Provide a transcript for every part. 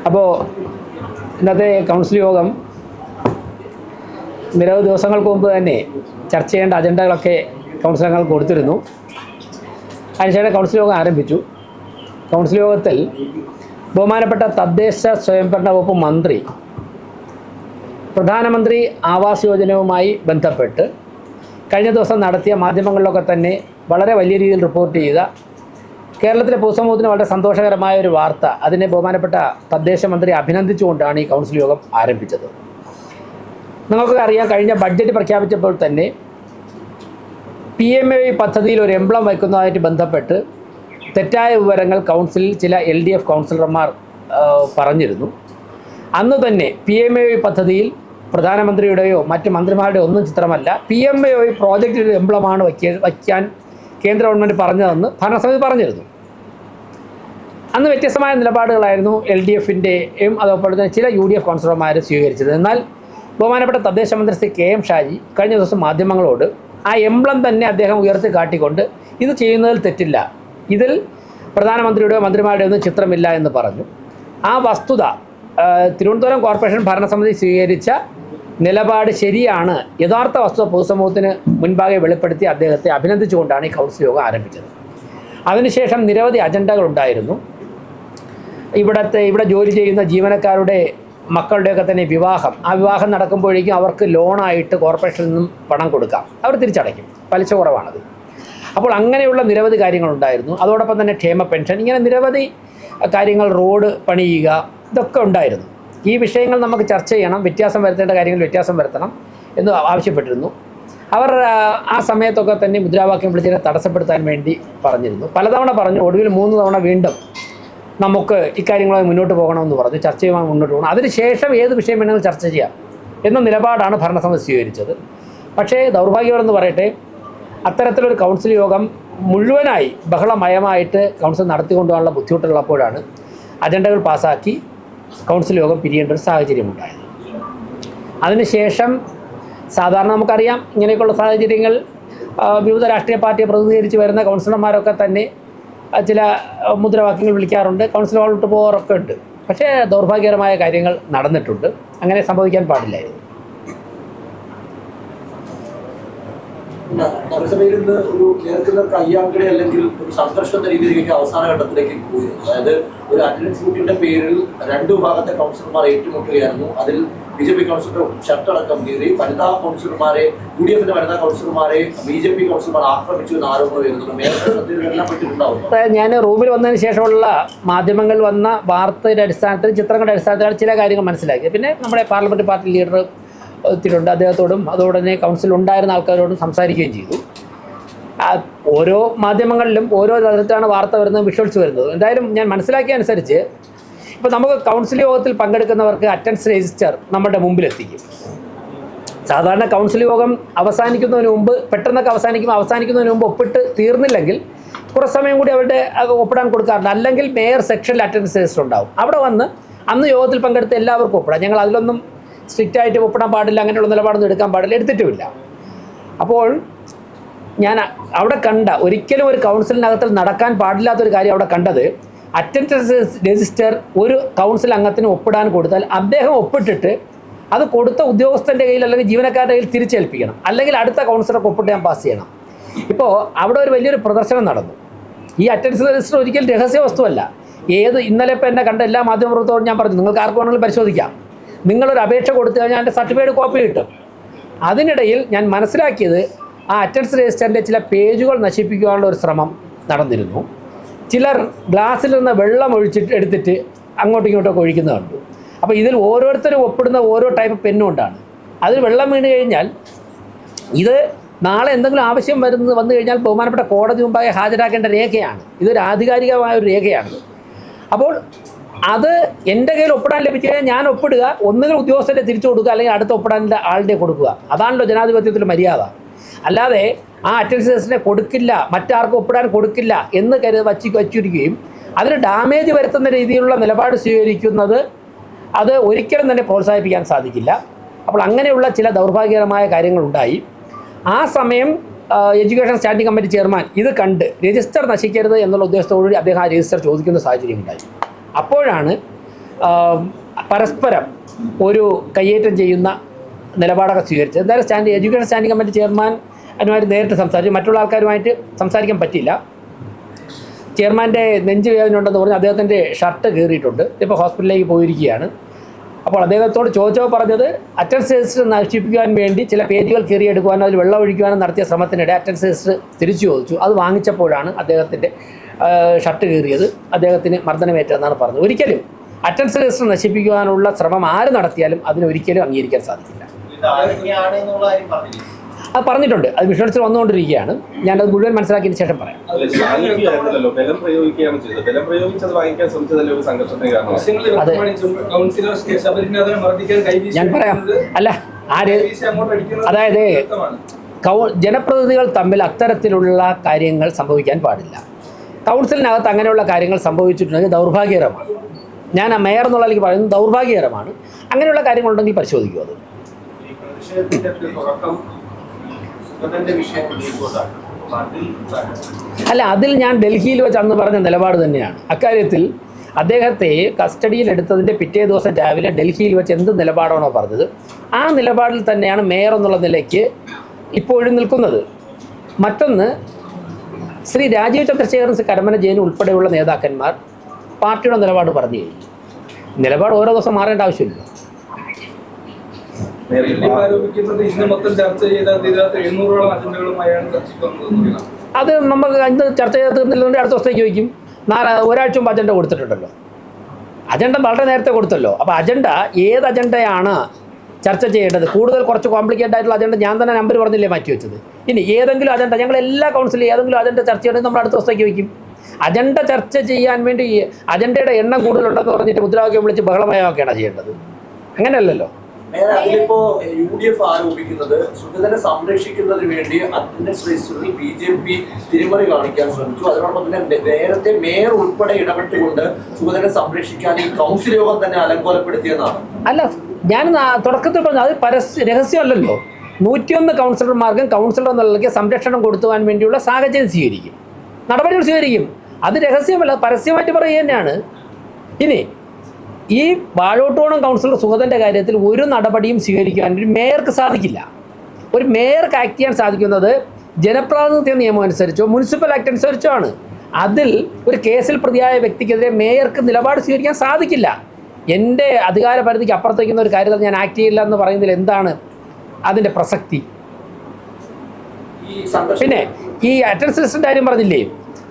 അപ്പോൾ ഇന്നത്തെ കൗൺസിൽ യോഗം നിരവധി ദിവസങ്ങൾക്ക് മുമ്പ് തന്നെ ചർച്ച ചെയ്യേണ്ട അജണ്ടകളൊക്കെ കൗൺസിൽ അംഗങ്ങൾക്ക് കൊടുത്തിരുന്നു. അതിനുശേഷം കൗൺസിൽ യോഗം ആരംഭിച്ചു. കൗൺസിൽ യോഗത്തിൽ ബഹുമാനപ്പെട്ട തദ്ദേശ സ്വയംഭരണ വകുപ്പ് മന്ത്രി പ്രധാനമന്ത്രി ആവാസ് യോജനയുമായി ബന്ധപ്പെട്ട് കഴിഞ്ഞ ദിവസം നടത്തിയ മാധ്യമങ്ങളിലൊക്കെ തന്നെ വളരെ വലിയ രീതിയിൽ റിപ്പോർട്ട് ചെയ്ത കേരളത്തിലെ പൊതുസമൂഹത്തിന് വളരെ സന്തോഷകരമായ ഒരു വാർത്ത, അതിനെ ബഹുമാനപ്പെട്ട തദ്ദേശ മന്ത്രി അഭിനന്ദിച്ചുകൊണ്ടാണ് ഈ കൗൺസിൽ യോഗം ആരംഭിച്ചത്. നിങ്ങൾക്ക് അറിയാം, കഴിഞ്ഞ ബഡ്ജറ്റ് പ്രഖ്യാപിച്ചപ്പോൾ തന്നെ PMAY പദ്ധതിയിൽ ഒരു എംബ്ലം വയ്ക്കുന്നതുമായിട്ട് ബന്ധപ്പെട്ട് തെറ്റായ വിവരങ്ങൾ കൗൺസിലിൽ ചില LDF കൗൺസിലർമാർ പറഞ്ഞിരുന്നു. അന്ന് തന്നെ PMAY പദ്ധതിയിൽ പ്രധാനമന്ത്രിയുടെയോ മറ്റ് മന്ത്രിമാരുടെയോ ഒന്നും ചിത്രമല്ല, PMAY പ്രോജക്റ്റിൻ്റെ എംബ്ലമാണ് വയ്ക്കാൻ കേന്ദ്ര ഗവൺമെൻറ് പറഞ്ഞതെന്ന് ഭരണസമിതി പറഞ്ഞിരുന്നു. അന്ന് വ്യത്യസ്തമായ നിലപാടുകളായിരുന്നു LDFൻ്റെയും അതുപോലെ തന്നെ ചില UDF കൗൺസിലർമാർ സ്വീകരിച്ചത്. എന്നാൽ ബഹുമാനപ്പെട്ട തദ്ദേശ മന്ത്രി ശ്രീ KM ഷാജി കഴിഞ്ഞ ദിവസം മാധ്യമങ്ങളോട് ആ എംബ്ലം തന്നെ അദ്ദേഹം ഉയർത്തി കാട്ടിക്കൊണ്ട് ഇത് ചെയ്യുന്നതിൽ തെറ്റില്ല, ഇതിൽ പ്രധാനമന്ത്രിയുടെയോ മന്ത്രിമാരുടെയോ ഒന്നും ചിത്രമില്ല എന്ന് പറഞ്ഞു. ആ വസ്തുത തിരുവനന്തപുരം കോർപ്പറേഷൻ ഭരണസമിതി സ്വീകരിച്ച നിലപാട് ശരിയാണ്, യഥാർത്ഥ വസ്തുത പൊതുസമൂഹത്തിന് മുൻപാകെ വെളിപ്പെടുത്തി അദ്ദേഹത്തെ അഭിനന്ദിച്ചുകൊണ്ടാണ് ഈ കൗൺസിൽ യോഗം ആരംഭിച്ചത്. അതിനുശേഷം നിരവധി അജണ്ടകളുണ്ടായിരുന്നു. ഇവിടെ ജോലി ചെയ്യുന്ന ജീവനക്കാരുടെ മക്കളുടെയൊക്കെ തന്നെ വിവാഹം, ആ വിവാഹം നടക്കുമ്പോഴേക്കും അവർക്ക് ലോണായിട്ട് കോർപ്പറേഷനിൽ നിന്നും പണം കൊടുക്കാം, അവർ തിരിച്ചടയ്ക്കും, പലിശ കുറവാണത്. അപ്പോൾ അങ്ങനെയുള്ള നിരവധി കാര്യങ്ങളുണ്ടായിരുന്നു. അതോടൊപ്പം തന്നെ ക്ഷേമ പെൻഷൻ, ഇങ്ങനെ നിരവധി കാര്യങ്ങൾ, റോഡ് പണിയുക, ഇതൊക്കെ ഉണ്ടായിരുന്നു. ഈ വിഷയങ്ങൾ നമുക്ക് ചർച്ച ചെയ്യണം, വ്യത്യാസം വരുത്തേണ്ട കാര്യങ്ങൾ വ്യത്യാസം വരുത്തണം എന്ന് ആവശ്യപ്പെട്ടിരുന്നു. അവർ ആ സമയത്തൊക്കെ തന്നെ മുദ്രാവാക്യം വിളിച്ചതിനെ തടസ്സപ്പെടുത്താൻ വേണ്ടി പറഞ്ഞിരുന്നു. പലതവണ പറഞ്ഞു, ഒടുവിൽ 3 തവണ വീണ്ടും നമുക്ക് ഇക്കാര്യങ്ങളുമായി മുന്നോട്ട് പോകണമെന്ന് പറഞ്ഞു, ചർച്ച ചെയ്യുവാൻ മുന്നോട്ട് പോകണം, അതിനുശേഷം ഏത് വിഷയം വേണമെങ്കിലും ചർച്ച ചെയ്യാം എന്ന നിലപാടാണ് ഭരണസമിതി സ്വീകരിച്ചത്. പക്ഷേ ദൗർഭാഗ്യമെന്ന് പറയട്ടെ, അത്തരത്തിലൊരു കൗൺസിൽ യോഗം മുഴുവനായി ബഹളമയമായിട്ട് കൗൺസിൽ നടത്തിക്കൊണ്ടുപോകാനുള്ള ബുദ്ധിമുട്ടുള്ളപ്പോഴാണ് അജണ്ടകൾ പാസ്സാക്കി കൗൺസിൽ യോഗം പിരിയേണ്ട ഒരു സാഹചര്യമുണ്ടായത്. അതിനുശേഷം സാധാരണ നമുക്കറിയാം, ഇങ്ങനെയൊക്കെയുള്ള സാഹചര്യങ്ങൾ വിവിധ രാഷ്ട്രീയ പാർട്ടിയെ പ്രതിനിധീകരിച്ച് വരുന്ന കൗൺസിലർമാരൊക്കെ തന്നെ ചില മുദ്രാവാക്യങ്ങൾ വിളിക്കാറുണ്ട്, കൗൺസിൽ ഹാളിലോട്ട് പോകാറൊക്കെ ഉണ്ട്. പക്ഷേ ദൗർഭാഗ്യകരമായ കാര്യങ്ങൾ നടന്നിട്ടുണ്ട്, അങ്ങനെ സംഭവിക്കാൻ പാടില്ലായിരുന്നു. നഗരസഭയിൽ നിന്ന് ഒരു നേർക്കുന്ന കയ്യാങ്കളി അല്ലെങ്കിൽ ഒരു സംഘർഷം എന്ന രീതിയിലേക്ക് അവസാന ഘട്ടത്തിലേക്ക് പോയി. അതായത് ഒരു അറ്റൻഡൻസ് ബുക്കിന്റെ പേരിൽ 2 വിഭാഗത്തെ കൗൺസിലർമാർ ഏറ്റുമുട്ടുകയായിരുന്നു. അതിൽ BJP കൗൺസിലർ ഷർട്ടടക്കം കീറി വനിതാ കൗൺസിലർമാരെ, UDFന്റെ വനിതാ കൗൺസിലർമാരെ BJP കൗൺസിലർമാർ ആക്രമിച്ചു എന്ന് ആരോപണം വരുന്നുണ്ട്. ഞാൻ റൂമിൽ വന്നതിന് ശേഷമുള്ള മാധ്യമങ്ങളിൽ വന്ന വാർത്തയുടെ അടിസ്ഥാനത്തിൽ, ചിത്രങ്ങളുടെ അടിസ്ഥാനത്തിലാണ് ചില കാര്യങ്ങൾ മനസ്സിലാക്കിയത്. പിന്നെ നമ്മുടെ പാർലമെന്റ് പാർട്ടി ലീഡർ ത്തിലുണ്ട്, അദ്ദേഹത്തോടും അതോടെ തന്നെ കൗൺസിൽ ഉണ്ടായിരുന്ന ആൾക്കാരോടും സംസാരിക്കുകയും ചെയ്തു. ഓരോ മാധ്യമങ്ങളിലും ഓരോ തരത്തിലാണ് വാർത്ത വരുന്നത്, വിഷ്വൽസ് വരുന്നത്. എന്തായാലും ഞാൻ മനസ്സിലാക്കിയ അനുസരിച്ച് ഇപ്പോൾ നമുക്ക് കൗൺസിൽ യോഗത്തിൽ പങ്കെടുക്കുന്നവർക്ക് അറ്റൻഡൻസ് രജിസ്റ്റർ നമ്മുടെ മുമ്പിലെത്തിക്കും. സാധാരണ കൗൺസിൽ യോഗം അവസാനിക്കുന്നതിന് മുമ്പ്, പെട്ടെന്നൊക്കെ അവസാനിക്കുന്നതിന് മുമ്പ് ഒപ്പിട്ട് തീർന്നില്ലെങ്കിൽ കുറച്ച് സമയം കൂടി അവരുടെ ഒപ്പിടാൻ കൊടുക്കാറുണ്ട്. അല്ലെങ്കിൽ മേയർ സെക്ഷനിൽ അറ്റൻഡൻസ് രജിസ്റ്റർ ഉണ്ടാവും, അവിടെ വന്ന് അന്ന് യോഗത്തിൽ പങ്കെടുത്ത എല്ലാവർക്കും ഒപ്പിടാം. ഞങ്ങൾ അതിലൊന്നും സ്ട്രിക്റ്റായിട്ട് ഒപ്പിടാൻ പാടില്ല, അങ്ങനെയുള്ള നിലപാടൊന്നും എടുക്കാൻ പാടില്ല, എടുത്തിട്ടുമില്ല. അപ്പോൾ ഞാൻ അവിടെ കണ്ട, ഒരിക്കലും ഒരു കൗൺസിലിനകത്തിൽ നടക്കാൻ പാടില്ലാത്തൊരു കാര്യം അവിടെ കണ്ടത്, അറ്റൻഡൻസ് രജിസ്റ്റർ ഒരു കൗൺസിൽ അംഗത്തിന് ഒപ്പിടാൻ കൊടുത്താൽ അദ്ദേഹം ഒപ്പിട്ടിട്ട് അത് കൊടുത്ത ഉദ്യോഗസ്ഥൻ്റെ കയ്യിൽ അല്ലെങ്കിൽ ജീവനക്കാരുടെ കയ്യിൽ തിരിച്ചേൽപ്പിക്കണം, അല്ലെങ്കിൽ അടുത്ത കൗൺസിലർക്ക് ഒപ്പിട്ട് ഞാൻ പാസ് ചെയ്യണം. ഇപ്പോൾ അവിടെ ഒരു വലിയൊരു പ്രദർശനം നടന്നു. ഈ അറ്റൻഡൻസ് രജിസ്റ്റർ ഒരിക്കലും രഹസ്യ വസ്തുവല്ല. ഇന്നലെ ഇപ്പോൾ എന്നെ കണ്ട എല്ലാ മാധ്യമപ്രവർത്തകരോടും ഞാൻ പറഞ്ഞു, നിങ്ങൾക്ക് ആർക്ക് വേണമെങ്കിലും പരിശോധിക്കാം, നിങ്ങളൊരു അപേക്ഷ കൊടുത്തു കഴിഞ്ഞാൽ എൻ്റെ സർട്ടിഫിക്കറ്റ് കോപ്പി കിട്ടും. അതിനിടയിൽ ഞാൻ മനസ്സിലാക്കിയത്, ആ അറ്റൻഡൻസ് രജിസ്റ്ററിൻ്റെ ചില പേജുകൾ നശിപ്പിക്കാനുള്ള ഒരു ശ്രമം നടന്നിരുന്നു. ചിലർ ഗ്ലാസ്സിൽ നിന്ന് വെള്ളം എടുത്തിട്ട് അങ്ങോട്ടും ഇങ്ങോട്ടൊക്കെ ഒഴിക്കുന്നത് കണ്ടു. അപ്പോൾ ഇതിൽ ഓരോരുത്തരും ഒപ്പിടുന്ന ഓരോ ടൈപ്പ് പെന്നുകൊണ്ടാണ്. അതിൽ വെള്ളം വീണ് കഴിഞ്ഞാൽ ഇത് നാളെ എന്തെങ്കിലും ആവശ്യം വന്നു കഴിഞ്ഞാൽ ബഹുമാനപ്പെട്ട കോടതി മുമ്പാകെ ഹാജരാക്കേണ്ട രേഖയാണ്. ഇതൊരു ആധികാരികമായ ഒരു രേഖയാണ്. അപ്പോൾ അത് എൻ്റെ കയ്യിൽ ഒപ്പിടാൻ ലഭിച്ചു കഴിഞ്ഞാൽ ഞാൻ ഒപ്പിടുക, ഒന്നുകിൽ ഉദ്യോഗസ്ഥരെ തിരിച്ചു കൊടുക്കുക, അല്ലെങ്കിൽ അടുത്ത ഒപ്പിടാൻ്റെ ആളുടെ കൊടുക്കുക. അതാണല്ലോ ജനാധിപത്യത്തിൽ മര്യാദ. അല്ലാതെ ആ അറ്റൻഡൻസ് രജിസ്റ്ററിനെ കൊടുക്കില്ല, മറ്റാർക്കും ഒപ്പിടാൻ കൊടുക്കില്ല എന്ന് വച്ചിരിക്കുകയും അതിന് ഡാമേജ് വരുത്തുന്ന രീതിയിലുള്ള നിലപാട് സ്വീകരിക്കുന്നത് അത് ഒരിക്കലും തന്നെ പ്രോത്സാഹിപ്പിക്കാൻ സാധിക്കില്ല. അപ്പോൾ അങ്ങനെയുള്ള ചില ദൗർഭാഗ്യകരമായ കാര്യങ്ങളുണ്ടായി. ആ സമയം എഡ്യൂക്കേഷൻ സ്റ്റാൻഡിംഗ് കമ്മിറ്റി ചെയർമാൻ ഇത് കണ്ട് രജിസ്റ്റർ നശിക്കരുത് എന്നുള്ള ഉദ്ദേശത്തോടുകൂടി അദ്ദേഹം ആ രജിസ്റ്റർ ചോദിക്കുന്ന സാഹചര്യം ഉണ്ടായി. അപ്പോഴാണ് പരസ്പരം ഒരു കയ്യേറ്റം ചെയ്യുന്ന നിലപാടൊക്കെ സ്വീകരിച്ചത്. എന്തായാലും എഡ്യൂക്കേഷൻ സ്റ്റാൻഡിംഗ് കമ്മിറ്റി ചെയർമാൻ അതിനുമായിട്ട് നേരിട്ട് സംസാരിച്ചു. മറ്റുള്ള ആൾക്കാരുമായിട്ട് സംസാരിക്കാൻ പറ്റിയില്ല. ചെയർമാൻ്റെ നെഞ്ച് വേദന ഉണ്ടെന്ന് പറഞ്ഞ് അദ്ദേഹത്തിൻ്റെ ഷർട്ട് കീറിയിട്ടുണ്ട്. ഇപ്പോൾ ഹോസ്പിറ്റലിലേക്ക് പോയിരിക്കുകയാണ്. അപ്പോൾ അദ്ദേഹത്തോട് ചോദിച്ചപ്പോൾ പറഞ്ഞത് അറ്റൻഡൻസ് രജിസ്റ്റർ നശിപ്പിക്കുവാൻ വേണ്ടി ചില പേജുകൾ കീറിയെടുക്കുവാനും അതിൽ വെള്ളം ഒഴിക്കുവാനും നടത്തിയ ശ്രമത്തിനിടെ അറ്റൻഡൻസ് രജിസ്റ്റർ തിരിച്ചു ചോദിച്ചു. അത് വാങ്ങിച്ചപ്പോഴാണ് അദ്ദേഹത്തിൻ്റെ ഷർട്ട് കീറിയത്, അദ്ദേഹത്തിന് മർദ്ദനമേറ്റതെന്നാണ് പറഞ്ഞത്. ഒരിക്കലും അറ്റൻഡൻസ് രജിസ്റ്റർ നശിപ്പിക്കുവാനുള്ള ശ്രമം ആര് നടത്തിയാലും അതിനൊരിക്കലും അംഗീകരിക്കാൻ സാധിക്കില്ല. അത് പറഞ്ഞിട്ടുണ്ട്. അത് വിഷ്വൽസിൽ വന്നുകൊണ്ടിരിക്കുകയാണ്. ഞാനത് മുഴുവൻ മനസ്സിലാക്കിയതിന് ശേഷം പറയാം. ഞാൻ പറയാം. അല്ല അതായത് ജനപ്രതിനിധികൾ തമ്മിൽ അത്തരത്തിലുള്ള കാര്യങ്ങൾ സംഭവിക്കാൻ പാടില്ല. കൗൺസിലിനകത്ത് അങ്ങനെയുള്ള കാര്യങ്ങൾ സംഭവിച്ചിട്ടുണ്ടെങ്കിൽ ദൗർഭാഗ്യകരമാണ്. ഞാൻ ആ മേയർ എന്നുള്ള എനിക്ക് പറയുന്നത് ദൗർഭാഗ്യകരമാണ്. അങ്ങനെയുള്ള കാര്യങ്ങളുണ്ടെങ്കിൽ പരിശോധിക്കും. അത് അല്ല, അതിൽ ഞാൻ ഡൽഹിയിൽ വെച്ച് അന്ന് പറഞ്ഞ നിലപാട് തന്നെയാണ്. അക്കാര്യത്തിൽ അദ്ദേഹത്തെ കസ്റ്റഡിയിലെടുത്തതിൻ്റെ പിറ്റേ ദിവസം രാവിലെ ഡൽഹിയിൽ വെച്ച് എന്ത് നിലപാടാണോ പറഞ്ഞത് ആ നിലപാടിൽ തന്നെയാണ് മേയർ എന്നുള്ള നിലയ്ക്ക് ഇപ്പോഴും നിൽക്കുന്നത്. മറ്റൊന്ന്, ശ്രീ രാജീവ് ചന്ദ്രശേഖരൻ, കരമന ജയൻ ഉൾപ്പെടെയുള്ള നേതാക്കന്മാർ പാർട്ടിയുടെ നിലപാട് പറഞ്ഞു കഴിഞ്ഞു. നിലപാട് ഓരോ ദിവസം മാറേണ്ട ആവശ്യമില്ല. അത് നമുക്ക് ഇന്ന് ചർച്ച ചെയ്ത് തീർന്നില്ലെങ്കിൽ അടുത്ത ദിവസത്തേക്ക് വയ്ക്കും. ഒരാഴ്ച മുമ്പ് അജണ്ട കൊടുത്തിട്ടുണ്ടല്ലോ. അജണ്ട വളരെ നേരത്തെ കൊടുത്തല്ലോ. അപ്പോൾ അജണ്ട ഏത് അജണ്ടയാണ് ചർച്ച ചെയ്യേണ്ടത്? കൂടുതൽ കുറച്ച് കോംപ്ലിക്കേറ്റഡ് ആയിട്ടുള്ള അജണ്ട ഞാൻ തന്നെ നമ്പർ പറഞ്ഞില്ലേ മാറ്റി വെച്ചത്. ഇനി ഏതെങ്കിലും അജണ്ട ഞങ്ങൾ എല്ലാ കൗൺസിലും ഏതെങ്കിലും അജണ്ട ചർച്ച ചെയ്യണമെങ്കിൽ നമ്മൾ അടുത്ത ദിവസത്തേക്ക് വയ്ക്കും. അജണ്ട ചർച്ച ചെയ്യാൻ വേണ്ടി അജണ്ടയുടെ എണ്ണം കൂടുതലുണ്ടെന്ന് പറഞ്ഞിട്ട് മുദ്രാവാക്യം വിളിച്ച് ബഹളമയമൊക്കെയാണ് ചെയ്യേണ്ടത്. അങ്ങനെയല്ലല്ലോ. അതിലിപ്പോ UDF ആരോപിക്കുന്നത് സുഗതനെ സംരക്ഷിക്കുന്നതിന് വേണ്ടി അറ്റൻഡൻസ് രജിസ്റ്ററിൽ BJP തിരിമറി കാണിക്കാൻ ശ്രമിച്ചു. അതിനോടൊപ്പം തന്നെ നേരത്തെ മേയർ ഉൾപ്പെടെ ഇടപെട്ടുകൊണ്ട് സുഗതനെ സംരക്ഷിക്കാൻ ഈ കൗൺസിൽ യോഗം തന്നെ അലങ്കോലപ്പെടുത്തിയെന്നാണ്. അല്ല, ഞാൻ തുടക്കത്തിൽ പറഞ്ഞു അത് രഹസ്യമല്ലല്ലോ. 101 കൗൺസിലർമാർക്കും കൗൺസിലർ എന്നുള്ളവർക്ക് സംരക്ഷണം കൊടുത്തുവാൻ വേണ്ടിയുള്ള സാഹചര്യം സ്വീകരിക്കും, നടപടികൾ സ്വീകരിക്കും. അത് രഹസ്യമല്ല, പരസ്യമായിട്ട് പറയുക തന്നെയാണ്. ഇനി ഈ വാഴോട്ടുകോണം കൗൺസിലർ സുഗതൻ്റെ കാര്യത്തിൽ ഒരു നടപടിയും സ്വീകരിക്കാൻ ഒരു മേയർക്ക് സാധിക്കില്ല. ഒരു മേയർക്ക് ആക്ട് ചെയ്യാൻ സാധിക്കുന്നത് ജനപ്രാതിനിധ്യ നിയമം അനുസരിച്ചോ മുനിസിപ്പൽ ആക്ട് അനുസരിച്ചോ ആണ്. അതിൽ ഒരു കേസിൽ പ്രതിയായ വ്യക്തിക്കെതിരെ മേയർക്ക് നിലപാട് സ്വീകരിക്കാൻ സാധിക്കില്ല. എൻ്റെ അധികാര പരിധിക്ക് അപ്പുറത്തേക്കുന്ന ഒരു കാര്യത്തിൽ ഞാൻ ആക്ട് ചെയ്യില്ല എന്ന് പറയുന്നതിൽ എന്താണ് അതിൻ്റെ പ്രസക്തി? പിന്നെ ഈ അറ്റൻഡൻസ് രജിസ്റ്ററിൻ്റെ കാര്യം പറഞ്ഞില്ലേ,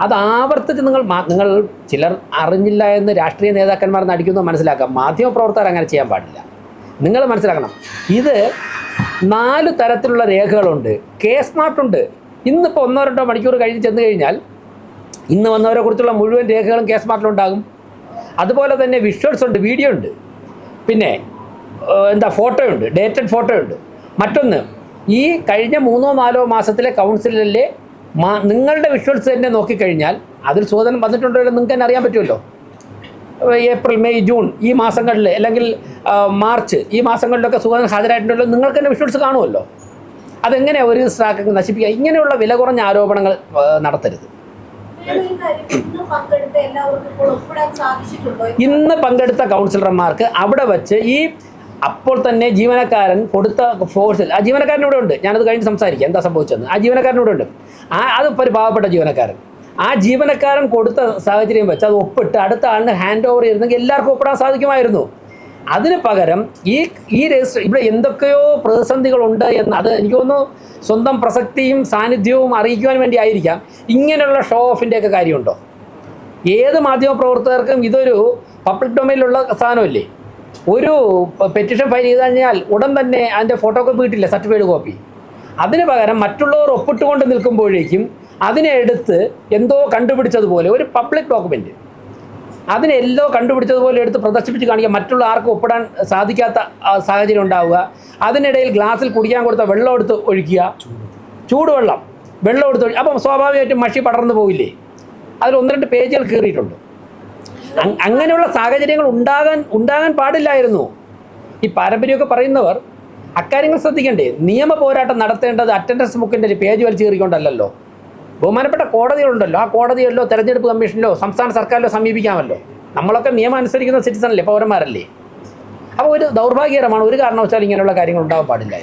അത് ആവർത്തിച്ച് നിങ്ങൾ ചിലർ അറിഞ്ഞില്ല എന്ന് രാഷ്ട്രീയ നേതാക്കന്മാർ നടിക്കുന്നത് മനസ്സിലാക്കാം. മാധ്യമപ്രവർത്തകർ അങ്ങനെ ചെയ്യാൻ പാടില്ല. നിങ്ങൾ മനസ്സിലാക്കണം, ഇത് 4 തരത്തിലുള്ള രേഖകളുണ്ട്. സ്മാർട്ടുണ്ട്. ഇന്നിപ്പോൾ 1-2 മണിക്കൂർ കഴിഞ്ഞ് ചെന്ന് കഴിഞ്ഞാൽ ഇന്ന് വന്നവരെ കുറിച്ചുള്ള മുഴുവൻ രേഖകളും സ്മാർട്ടിലുണ്ടാകും. അതുപോലെ തന്നെ വിഷ്വൽസ് ഉണ്ട്, വീഡിയോ ഉണ്ട്, പിന്നെ ഫോട്ടോ ഉണ്ട്, ഡേറ്റഡ് ഫോട്ടോ ഉണ്ട്. മറ്റൊന്ന്, ഈ കഴിഞ്ഞ 3-4 മാസത്തിലെ കൗൺസിലിലെ നിങ്ങളുടെ വിഷ്വൽസ് തന്നെ നോക്കിക്കഴിഞ്ഞാൽ അതിൽ സുഗതൻ വന്നിട്ടുണ്ടോ നിങ്ങൾക്ക് തന്നെ അറിയാൻ പറ്റുമല്ലോ. ഏപ്രിൽ, മെയ്, ജൂൺ ഈ മാസങ്ങളിൽ, അല്ലെങ്കിൽ മാർച്ച് ഈ മാസങ്ങളിലൊക്കെ സുഗതൻ ഹാജരായിട്ടുണ്ടല്ലോ. നിങ്ങൾക്ക് തന്നെ വിഷ്വൽസ് കാണുമല്ലോ. അതെങ്ങനെ ഒരു സ്റ്റാക്ക് നശിപ്പിക്കുക? ഇങ്ങനെയുള്ള വില കുറഞ്ഞ ആരോപണങ്ങൾ നടത്തരുത്. ഇന്ന് പങ്കെടുത്ത കൗൺസിലർമാർക്ക് അവിടെ വച്ച് അപ്പോൾ തന്നെ ജീവനക്കാരൻ കൊടുത്ത ഫോഴ്സിൽ, ആ ജീവനക്കാരനൂടെ ഉണ്ട്, ഞാനത് കഴിഞ്ഞ് സംസാരിക്കാം എന്താ സംഭവിച്ചതെന്ന്. ആ ജീവനക്കാരനൂടെ ഉണ്ട്. അതിപ്പോൾ ഒരു പാവപ്പെട്ട ജീവനക്കാരൻ, ആ ജീവനക്കാരൻ കൊടുത്ത സാഹചര്യം വെച്ച് അത് ഒപ്പിട്ട് അടുത്ത ആളിന് ഹാൻഡ് ഓവർ ചെയ്തിരുന്നെങ്കിൽ എല്ലാവർക്കും ഒപ്പിടാൻ സാധിക്കുമായിരുന്നു. അതിന് പകരം ഈ രജിസ്റ്റർ ഇവിടെ എന്തൊക്കെയോ പ്രതിസന്ധികളുണ്ട് എന്ന്, അത് എനിക്ക് തോന്നുന്നു സ്വന്തം പ്രസക്തിയും സാന്നിധ്യവും അറിയിക്കുവാൻ വേണ്ടി ആയിരിക്കാം. ഇങ്ങനെയുള്ള ഷോ ഓഫിൻ്റെയൊക്കെ കാര്യമുണ്ടോ? ഏത് മാധ്യമപ്രവർത്തകർക്കും ഇതൊരു പബ്ലിക് ഡൊമൈനിലുള്ള സാധനമല്ലേ. ഒരു പെറ്റീഷൻ ഫയൽ ചെയ്ത് കഴിഞ്ഞാൽ ഉടൻ തന്നെ അതിൻ്റെ ഫോട്ടോ കോപ്പി കിട്ടില്ല, സർട്ടിഫൈഡ് കോപ്പി. അതിന് പകരം മറ്റുള്ളവർ ഒപ്പിട്ടുകൊണ്ട് നിൽക്കുമ്പോഴേക്കും അതിനെ എടുത്ത് എന്തോ കണ്ടുപിടിച്ചതുപോലെ ഒരു പബ്ലിക് ഡോക്യുമെൻ്റ് അതിനെല്ലോ കണ്ടുപിടിച്ചതുപോലെ എടുത്ത് പ്രദർശിപ്പിച്ച് കാണിക്കുക, മറ്റുള്ള ആർക്കും ഒപ്പിടാൻ സാധിക്കാത്ത സാഹചര്യം ഉണ്ടാവുക. അതിനിടയിൽ ഗ്ലാസ്സിൽ കുടിക്കാൻ കൊടുത്ത വെള്ളം എടുത്ത് ഒഴിക്കുക, ചൂടുവെള്ളം വെള്ളം എടുത്ത് ഒഴിക്കുക. അപ്പം സ്വാഭാവികമായിട്ടും മഷി പടർന്നു പോയില്ലേ. അതിൽ 1-2 പേജുകൾ കീറിയിട്ടുണ്ട്. അങ്ങനെയുള്ള സാഹചര്യങ്ങൾ ഉണ്ടാകാൻ പാടില്ലായിരുന്നു. ഈ പാരമ്പര്യമൊക്കെ പറയുന്നവർ അക്കാര്യങ്ങൾ ശ്രദ്ധിക്കണ്ടേ. നിയമ പോരാട്ടം നടത്തേണ്ടത് അറ്റൻഡൻസ് ബുക്കിൻ്റെ ഒരു പേജ് വലിച്ചു കീറിക്കൊണ്ടല്ലോ. ബഹുമാനപ്പെട്ട കോടതികളുണ്ടല്ലോ, ആ കോടതികളിലോ തെരഞ്ഞെടുപ്പ് കമ്മീഷനിലോ സംസ്ഥാന സർക്കാരിലോ സമീപിക്കാമല്ലോ. നമ്മളൊക്കെ നിയമം അനുസരിക്കുന്ന സിറ്റിസൺ അല്ലേ, പൗരന്മാരല്ലേ. അപ്പോൾ ഒരു ദൗർഭാഗ്യകരമാണ്, ഒരു കാരണവശാലും ഇങ്ങനെയുള്ള കാര്യങ്ങൾ ഉണ്ടാവാൻ പാടില്ല.